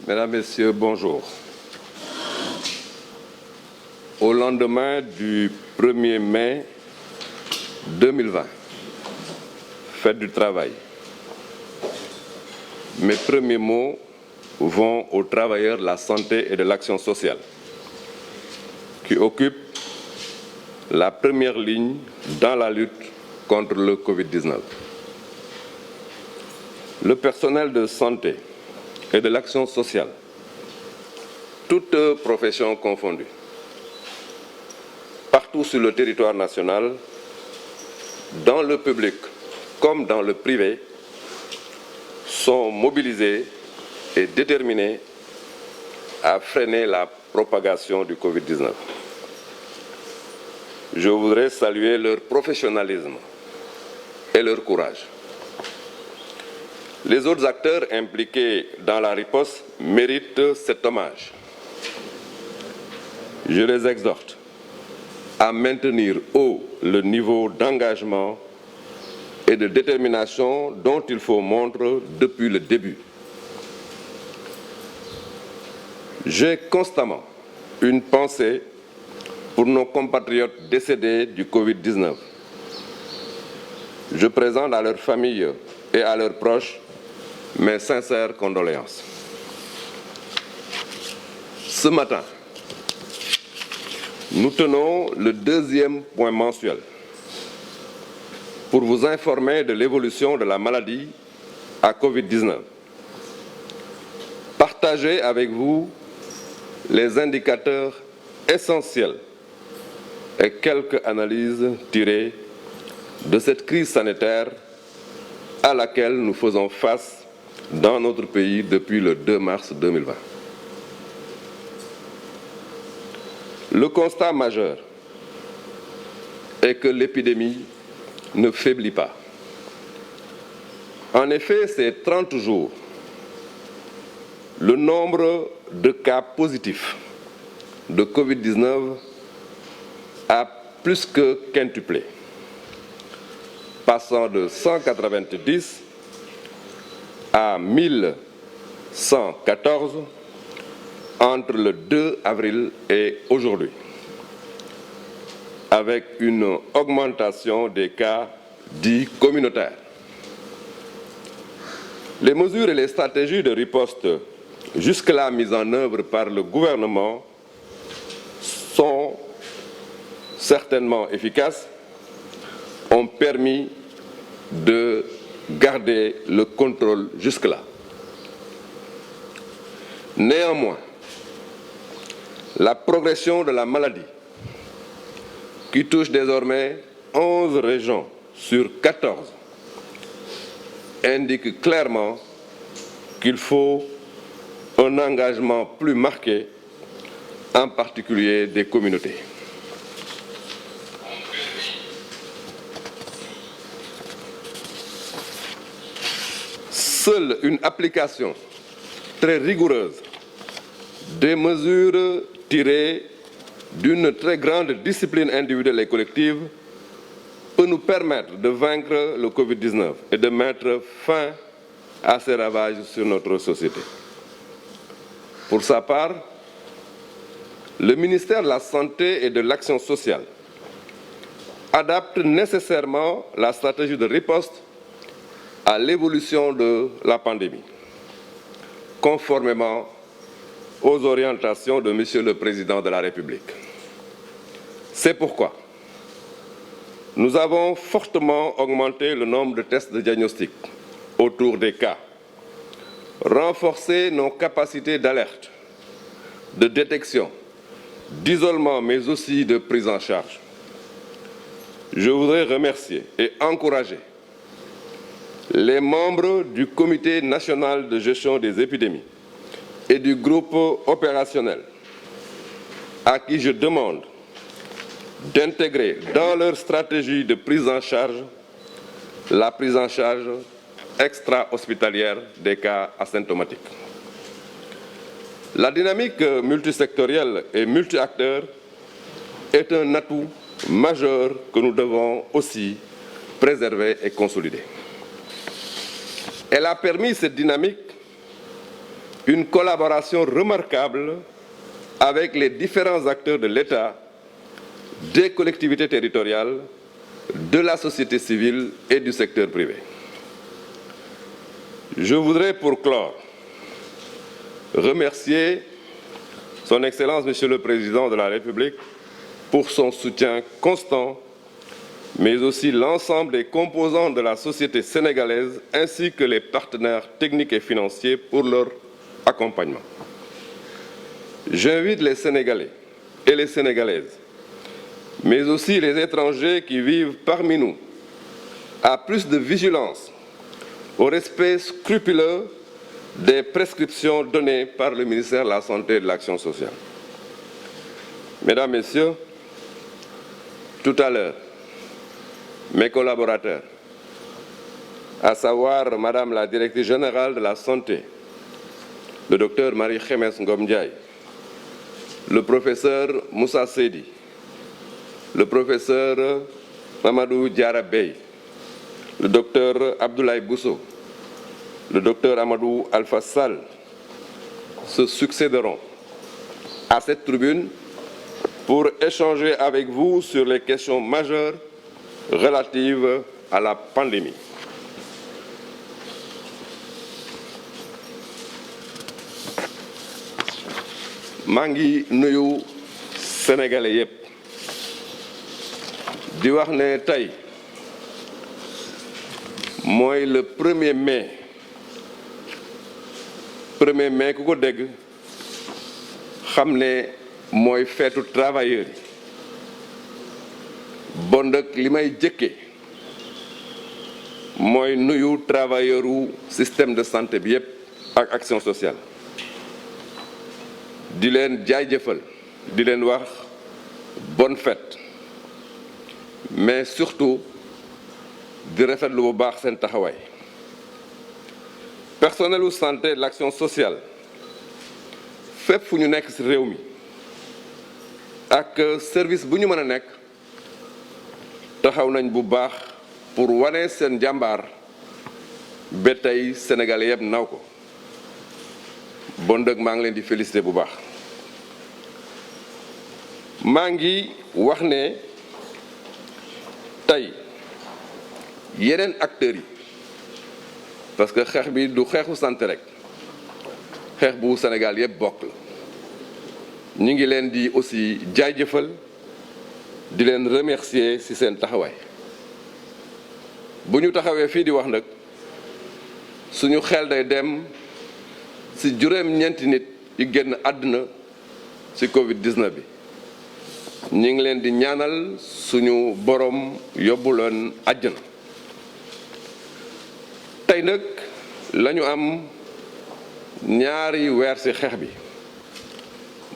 Mesdames, Messieurs, bonjour. Au lendemain du 1er mai 2020, fête du travail, mes premiers mots vont aux travailleurs de la santé et de l'action sociale qui occupent la première ligne dans la lutte contre le Covid-19. Le personnel de santé et de l'action sociale, toutes professions confondues, partout sur le territoire national, dans le public comme dans le privé, sont mobilisés et déterminés à freiner la propagation du Covid-19. Je voudrais saluer leur professionnalisme et leur courage. Les autres acteurs impliqués dans la riposte méritent cet hommage. Je les exhorte à maintenir haut le niveau d'engagement et de détermination dont il faut montre depuis le début. J'ai constamment une pensée pour nos compatriotes décédés du Covid-19. Je présente à leurs familles et à leurs proches mes sincères condoléances. Ce matin, nous tenons le deuxième point mensuel pour vous informer de l'évolution de la maladie à Covid-19. Partager avec vous les indicateurs essentiels et quelques analyses tirées de cette crise sanitaire à laquelle nous faisons face dans notre pays depuis le 2 mars 2020. Le constat majeur est que l'épidémie ne faiblit pas. En effet, ces 30 jours, le nombre de cas positifs de Covid-19 a plus que quintuplé, passant de 190 à 1114 entre le 2 avril et aujourd'hui, avec une augmentation des cas dits communautaires. Les mesures et les stratégies de riposte jusque-là mises en œuvre par le gouvernement sont certainement efficaces, ont permis de garder le contrôle jusque-là. Néanmoins, la progression de la maladie, qui touche désormais 11 régions sur 14, indique clairement qu'il faut un engagement plus marqué, en particulier des communautés. Seule une application très rigoureuse des mesures tirées d'une très grande discipline individuelle et collective peut nous permettre de vaincre le Covid-19 et de mettre fin à ses ravages sur notre société. Pour sa part, le ministère de la Santé et de l'Action sociale adapte nécessairement la stratégie de riposte à l'évolution de la pandémie, conformément aux orientations de Monsieur le Président de la République. C'est pourquoi nous avons fortement augmenté le nombre de tests de diagnostic autour des cas, renforcé nos capacités d'alerte, de détection, d'isolement, mais aussi de prise en charge. Je voudrais remercier et encourager les membres du Comité national de gestion des épidémies et du groupe opérationnel, à qui je demande d'intégrer dans leur stratégie de prise en charge la prise en charge extra-hospitalière des cas asymptomatiques. La dynamique multisectorielle et multi-acteurs est un atout majeur que nous devons aussi préserver et consolider. Elle a permis cette dynamique une collaboration remarquable avec les différents acteurs de l'État, des collectivités territoriales, de la société civile et du secteur privé. Je voudrais pour clore remercier Son Excellence Monsieur le Président de la République pour son soutien constant, mais aussi l'ensemble des composants de la société sénégalaise ainsi que les partenaires techniques et financiers pour leur accompagnement. J'invite les Sénégalais et les Sénégalaises, mais aussi les étrangers qui vivent parmi nous, à plus de vigilance, au respect scrupuleux des prescriptions données par le ministère de la Santé et de l'Action sociale. Mesdames, Messieurs, tout à l'heure, mes collaborateurs, à savoir Madame la Directrice générale de la Santé, le docteur Marie-Khémesse Ngom Ndiaye, le professeur Moussa Seydi, le professeur Mamadou Diarra Bey, le docteur Abdoulaye Bousso, le docteur Amadou Alpha Sall se succéderont à cette tribune pour échanger avec vous sur les questions majeures relatives à la pandémie. maa ngi nuyu sénégalais yépp di wax ne tey mooy le 1er mai ku ko dégg xam ne mooy feetu travailleurs yi bon nag li may jëkke mooy nuyu travailleurs u système de santé bi yépp ak action sociale di leen jaajëfal di leen wax bonne fête mais surtout di rafetlu bu baax seen taxawaay personnel u santé de l'action sociale fépp fu ñu nekk ci réew mi ak service bu ñu mën a nekk taxaw nañ bu baax pour wane seen jàmbaar ba tey sénégalais yëpp naw ko bon dëgg maa ngi leen di féliciter bu baax maa ngi wax ne tey yeneen acteurs yi parce que xeex bi du xeexu santé rek xeex bu Sénégal yëpp bokk la ñu ngi leen di aussi jaajëfal di leen remercier ci seen taxawaay bu ñu taxawee fii di wax nag suñu xel day dem ci juróom-ñeenti nit yi génn àdduna ci Covid-19 bi ñu ngi leen di ñaanal suñu borom yóbbu leen àjjana tey nag lañu am ñaari weer ci xeex bi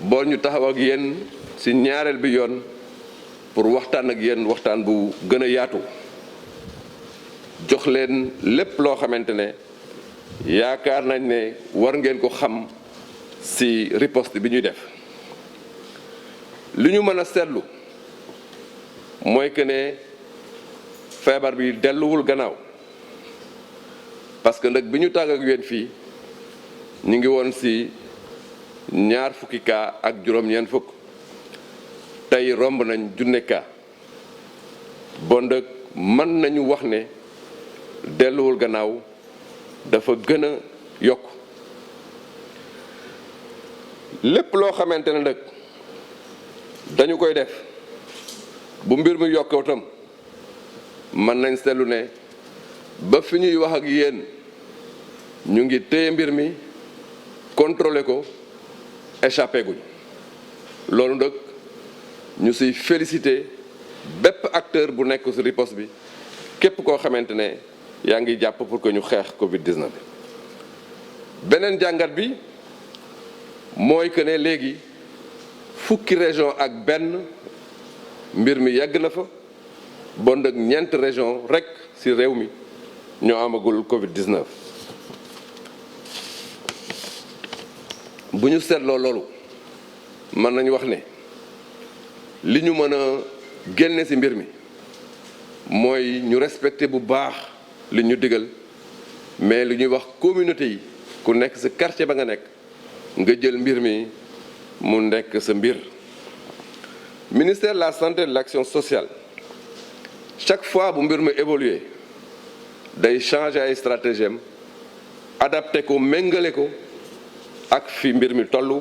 boo ñu taxaw ak yéen ci ñaareel bi yoon pour waxtaan ak yéen waxtaan bu gën a yaatu jox leen lépp loo xamante ne yaakaar nañ ne war ngeen ko xam ci riposte bi ñuy def li ñu mën a seetlu mooy que ne feebar bi delluwul gannaaw parce que nag bi ñu tàgg ak yéen fii ñu ngi woon ci 20 cas ak juróom-ñeent fukk tey romb nañ 1,000 cas bon nag mën nañu wax ne delluwul gannaaw dafa gën a yokk lépp loo xamante ne nag dañu koy def bu mbir mi yokkoo tam mën nañ seetlu ne ba fi ñuy wax ak yéen ñu ngi téye mbir mi contrôler ko échappé guñ loolu nag ñu siy félicité bépp acteur bu nekk ci riposte bi képp koo xamante ne yaa ngi jàpp pour que ñu xeex Covid-19 bi beneen jàngat bi mooy que ne léegi fukki région ak benn mbir mi yegg na fa bon nag 4 région rek ci réew mi ñoo amagul Covid-19 bu ñu seetloo loolu mën nañu wax ne li ñu mën a génne ci mbir mi mooy ñu respecter bu baax li ñu digal mais li ñuy wax communauté yi ku nekk ci quartier ba nga nekk nga jël mbir mi mu nekk sa mbir. Ministère de la santé et de l'action sociale chaque fois bu mbir mi évoluer day changer ay stratégie am adapté ko méngale ko ak fi mbir mi tollu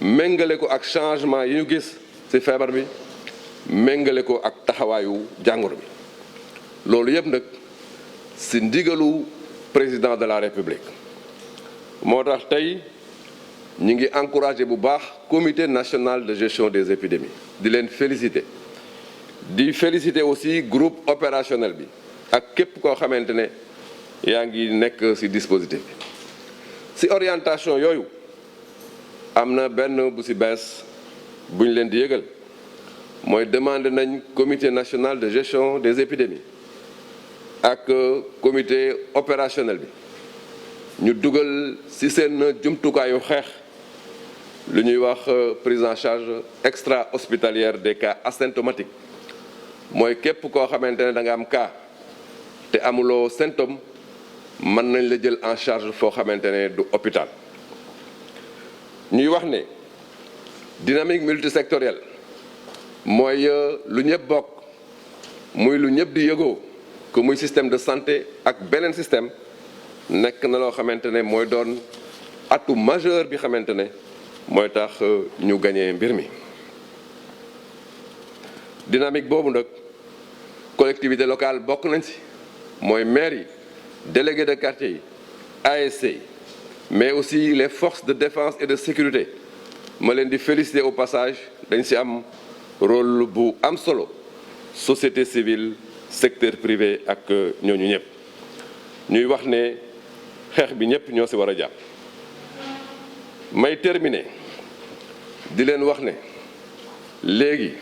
méngale ko ak changement yi ñu gis ci feebar bi méngale ko ak taxawaayu jàngoro bi loolu yëpp nag ci ndigalu président de la république moo tax tey ñi ngi encouragé bu baax comité national de gestion des épidémies di leen féliciter di féliciter aussi groupe opérationnel bi ak képp koo xamante ne yaa ngi nekk ci dispositif bi ci orientation yooyu am na benn bu ci bees bu ñu leen di yëgal mooy demandé nañ comité national de gestion des épidémies ak comité opérationnel bi ñu dugal ci seen jumtukaayu xeex lu ñuy wax prise en charge extra-hospitalière des cas asymptomatiques mooy képp koo xamante ne da nga am cas te amuloo symptôme mën nañ la jël en charge foo xamante ne du hôpital. ñuy wax ne dynamique multisectorielle mooy lu ñëpp bokk muy lu ñëpp di yëgoo que muy système de santé ak beneen système nekk na loo xamante ne mooy doon atu majeur bi xamante ne mooy tax ñu gañee mbir mi. dynamique boobu nag collectivité locale bokk nañ ci mooy maire yi délégués de quartier yi ASC mais aussi les forces de défense et de sécurité ma leen di féliciter au passage dañ ci am rôle bu am solo société civile secteur privé ak ñooñu ñëpp ñuy wax ne xeex bi ñëpp ñoo ci war a jàpp. may terminer di leen wax ne léegi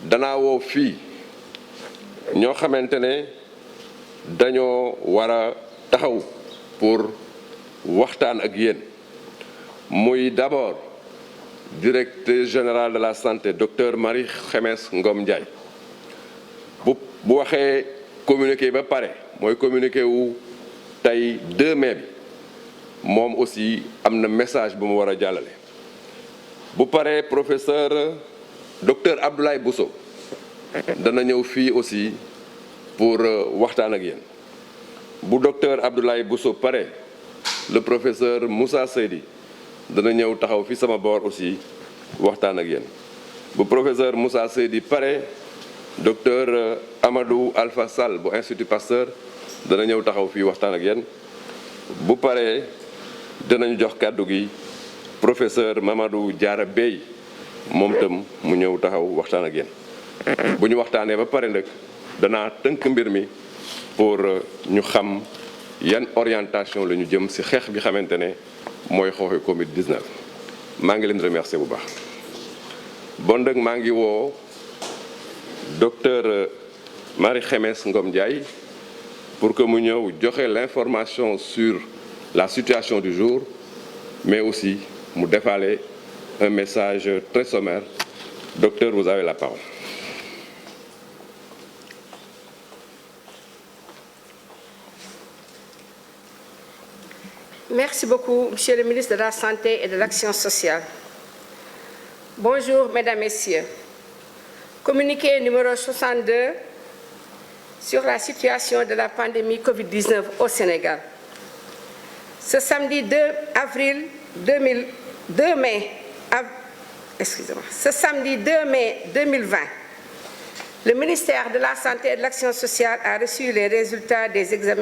danaa woo fii ñoo xamante ne dañoo war a taxaw pour waxtaan ak yéen muy d'abord directeur général de la santé docteur Marie Khemesse Ngom Ndiaye bu waxee communiqué ba pare mooy communiqué wu tey 2 mai bi moom aussi am na message bu mu war a jàllale. bu paree professeur docteur Abdoulaye Bousso dana ñëw fii aussi pour waxtaan ak yéen bu docteur Abdoulaye Bousso pare le professeur Moussa Seydi dana ñëw taxaw fi sama boor aussi waxtaan ak yéen bu professeur Moussa Seydi pare docteur Amadou Alpha Sall bu Institut Pasteur dana ñëw taxaw fii waxtaan ak yéen bu paree danañu jox kàddu gi professeur Mamadou Diarra Bey moom itam mu ñëw taxaw waxtaan ak yéen bu ñu waxtaanee ba pare nag danaa tënk mbir mi pour ñu xam yan orientation la ñu jëm ci xeex bi xamante ne mooy xooxe Covid-19 maa ngi leen remercier bu baax. bon nag maa ngi woo docteur Marie Khemesse Ngom Ndiaye pour que mu ñëw joxe l'information sur la situation du jour mais aussi mu defaale un message très sommaire. Docteur, vous avez la parole. Merci beaucoup, Monsieur le ministre de la Santé et de l'Action sociale. Bonjour, Mesdames, Messieurs. Communiqué numéro 62 sur la situation de la pandémie Covid-19 au Sénégal. Ce samedi 2 mai 2020, le ministère de la Santé et de l'Action sociale a reçu les résultats des examens